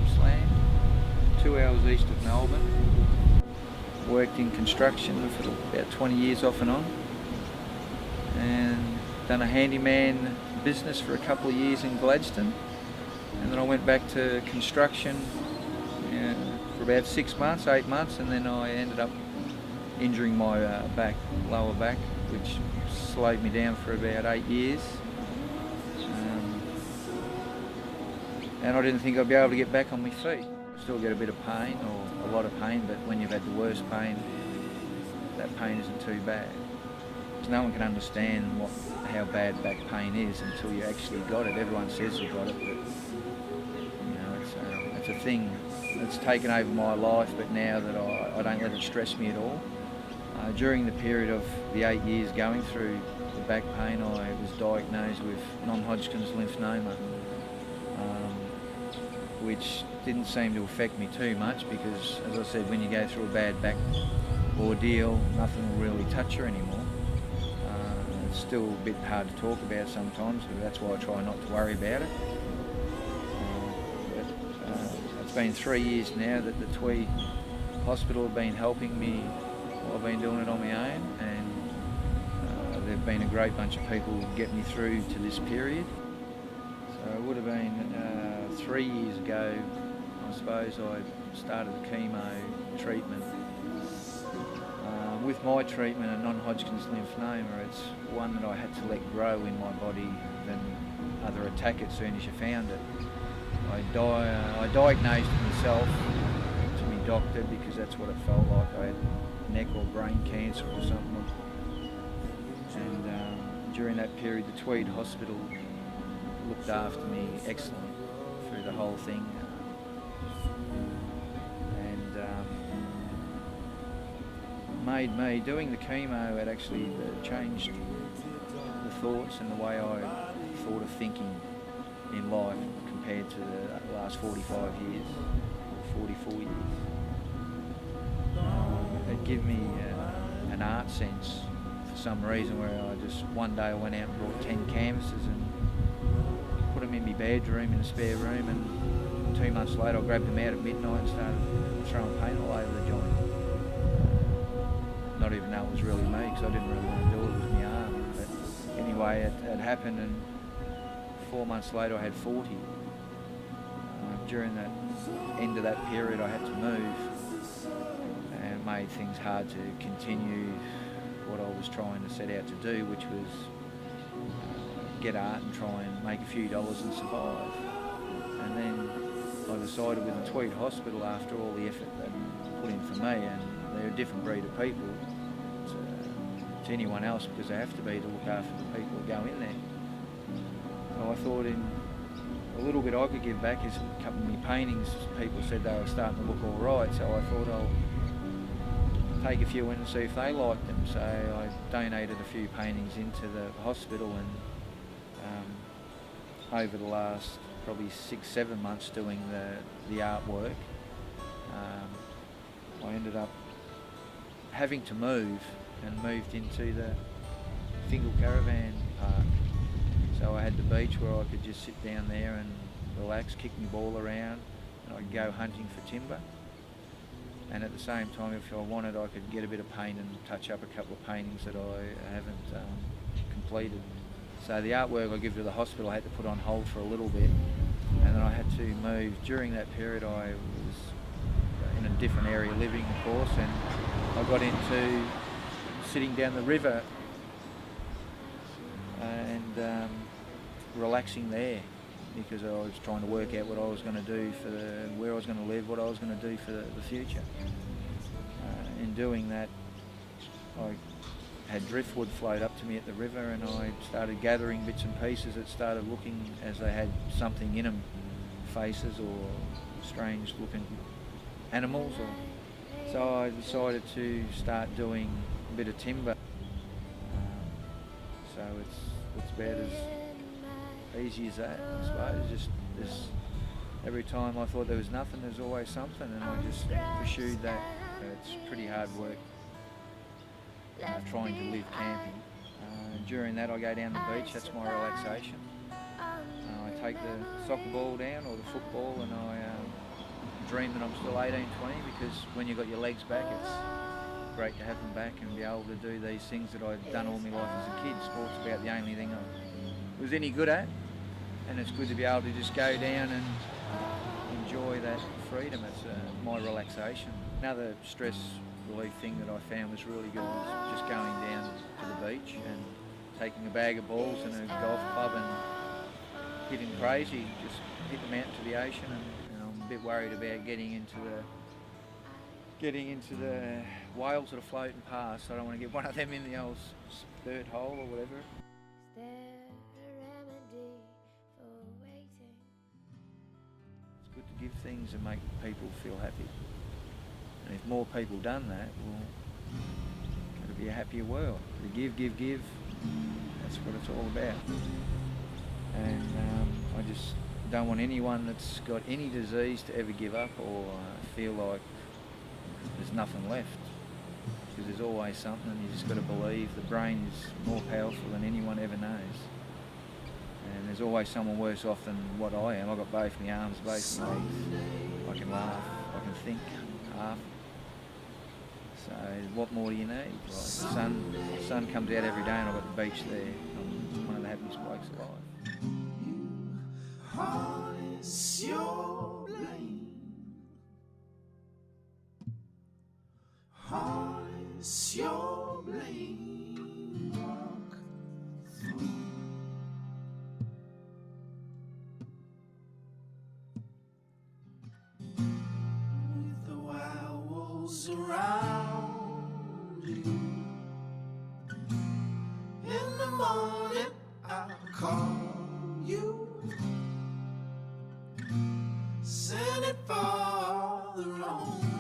Gippsland, 2 hours east of Melbourne. Worked in construction for about 20 years off and on, and done a handyman business for a couple of years in Gladstone, and then I went back to construction for about 6 months, 8 months, and then I ended up injuring my lower back, which slowed me down for about 8 years. And I didn't think I'd be able to get back on my feet. I still get a bit of pain, or a lot of pain, but when you've had the worst pain, that pain isn't too bad. No one can understand how bad back pain is until you actually got it. Everyone says you've got it, but it's a thing that's taken over my life, but now that I don't let it stress me at all. During the period of the 8 years going through the back pain, I was diagnosed with non-Hodgkin's lymphoma, which didn't seem to affect me too much because, as I said, when you go through a bad back ordeal, nothing will really touch you anymore. It's still a bit hard to talk about sometimes, but that's why I try not to worry about it. It's been 3 years now that the Tweed Hospital have been helping me. I've been doing it on my own, and they've been a great bunch of people who get me through to this period. So it would have been 3 years ago, I suppose, I started the chemo treatment. With my treatment of non-Hodgkin's lymphoma, it's one that I had to let grow in my body than other attack it as soon as you found it. I diagnosed it myself to my doctor because that's what it felt like. I had neck or brain cancer or something. And during that period, the Tweed Hospital looked after me excellently through the whole thing. Made me, doing the chemo, it actually changed the thoughts and the way I thought of thinking in life compared to the last 45 years, or 44 years. It gave me an art sense for some reason, where one day I went out and brought 10 canvases and put them in my bedroom, in a spare room, and 2 months later I grabbed them out at midnight and started throwing paint all over the joint. Not even know it was really me, because I didn't really want to do it with my arm. But anyway, it happened, and 4 months later I had 40. During that end of that period I had to move, and it made things hard to continue what I was trying to set out to do, which was get art and try and make a few dollars and survive. And then I decided with the Tweed Hospital, after all the effort they put in for me, and they're a different breed of people to anyone else, because they have to be to look after the people who go in there. So I thought in a little bit I could give back. Is a couple of my paintings, people said they were starting to look all right, so I thought I'll take a few in and see if they liked them. So I donated a few paintings into the hospital, and over the last probably 6-7 months doing the artwork, I ended up having to move, and moved into the Fingal Caravan Park. So I had the beach where I could just sit down there and relax, kick my ball around, and I could go hunting for timber. And at the same time, if I wanted, I could get a bit of paint and touch up a couple of paintings that I haven't completed. So the artwork I give to the hospital I had to put on hold for a little bit, and then I had to move. During that period I was in a different area living, of course, and I got into sitting down the river and relaxing there, because I was trying to work out what I was going to do where I was going to live, what I was going to do for the future. In doing that, I had driftwood float up to me at the river, and I started gathering bits and pieces that started looking as they had something in them, faces or strange looking animals. So I decided to start doing a bit of timber. So it's about as easy as that, I suppose. Just every time I thought there was nothing, there's always something, and I just pursued that. It's pretty hard work trying to live camping. During that I go down the beach, that's my relaxation. I take the soccer ball down or the football, and I dream that I'm still 18, 20, because when you've got your legs back, it's great to have them back and be able to do these things that I've done all my life as a kid. Sport's about the only thing I was any good at, and it's good to be able to just go down and enjoy that freedom. It's my relaxation. Another stress relief thing that I found was really good was just going down to the beach and taking a bag of balls and a golf club and hitting crazy, just hit them out into the ocean. And I'm a bit worried about getting into the whales that are floating past. So I don't want to get one of them in the old spurt hole or whatever. Is there a remedy for waiting? It's good to give things and make people feel happy. And if more people done that, well, it'll be a happier world. To give, that's what it's all about. And I just don't want anyone that's got any disease to ever give up or feel like there's nothing left. Because there's always something, and you just got to believe the brain is more powerful than anyone ever knows. And there's always someone worse off than what I am. I've got both my arms, both my legs. I can laugh, I can think, half. So what more do you need? Like the sun comes out every day and I've got the beach there. I'm one of the happiest blokes alive. Harness your blame. Harness your blame. Walk through. With the wild wolves around you. In the morning I'll call you. Send it for the wrong.